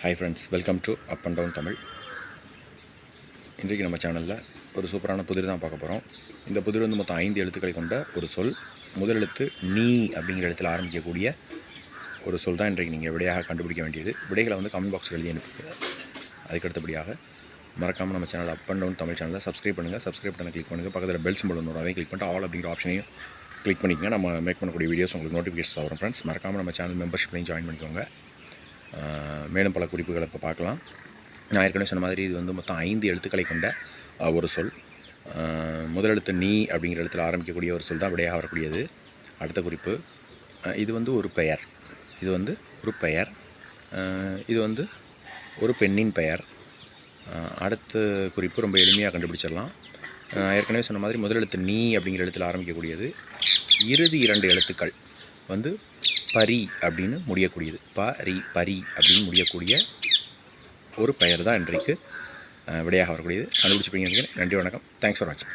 Hi friends, welcome to up and down Tamil. இன்றைக்கு நம்ம சேனலில் ஒரு சூப்பரான புதிர் தான் பார்க்க போகிறோம். இந்த புதிர் வந்து மொத்தம் 5 எழுத்துக்களை கொண்ட ஒரு சொல். முதல் எழுத்து நீ அப்படிங்கிற இடத்துல ஆரம்பிக்கக்கூடிய ஒரு சொல் தான் இன்றைக்கு நீங்கள் விடையாக கண்டுபிடிக்க வேண்டியது. விடைகளை வந்து கமெண்ட் பாக்ஸ் எழுதி அனுப்புங்க. அதுக்கடுத்தபடியாக மறக்காமல் நம்ம channel up and down Tamil சேனலில் சப்ஸ்கிரைப் பண்ணுங்கள். சப்ஸ்கிரைப் பண்ண கிளிக் பண்ணுங்கள். பக்கத்தில் பெல் சிம்பிள் ஒன்று அதையும் கிளிக் பண்ணிட்டு ஆல் அப்படிங்கிற ஆப்ஷனையும் கிளிக் பண்ணிக்கங்க. நம்ம மேக் பண்ணக்கூடிய வீடியோஸ் உங்களுக்கு நோட்டிஃபிகேஷன் வரும். ஃப்ரெண்ட்ஸ், மறக்காமல் நம்ம சேனல் மெம்பர்ஷிப்லையும் ஜாயின் பண்ணிக்கோங்க. மேலும் பல குறிப்புகளை இப்போ பார்க்கலாம். நான் ஏற்கனவே சொன்ன மாதிரி இது வந்து மொத்தம் 5 எழுத்துக்களை கொண்ட ஒரு சொல். முதல் எழுத்து நீ அப்படிங்கிற எழுத்தில் ஆரம்பிக்கக்கூடிய ஒரு சொல் தான் விடையாக வரக்கூடியது. அடுத்த குறிப்பு, இது வந்து ஒரு பெயர். இது வந்து ஒரு பெயர். இது வந்து ஒரு பெண்ணின் பெயர். அடுத்த குறிப்பு ரொம்ப எளிமையாக கண்டுபிடிச்சிடலாம். ஏற்கனவே சொன்ன மாதிரி முதல் எழுத்து நீ அப்படிங்கிற எழுத்தில் ஆரம்பிக்கக்கூடியது. இறுதி 2 எழுத்துக்கள் வந்து பரி அப்படின்னு முடியக்கூடியது. பரி அப்படின்னு முடியக்கூடிய ஒரு பெயர் தான் இன்றைக்கு விடையாக வரக்கூடியது. கண்டுபிடிச்சிப்பீங்க. நன்றி, வணக்கம். தேங்க்ஸ் ஃபார் வாட்சிங்.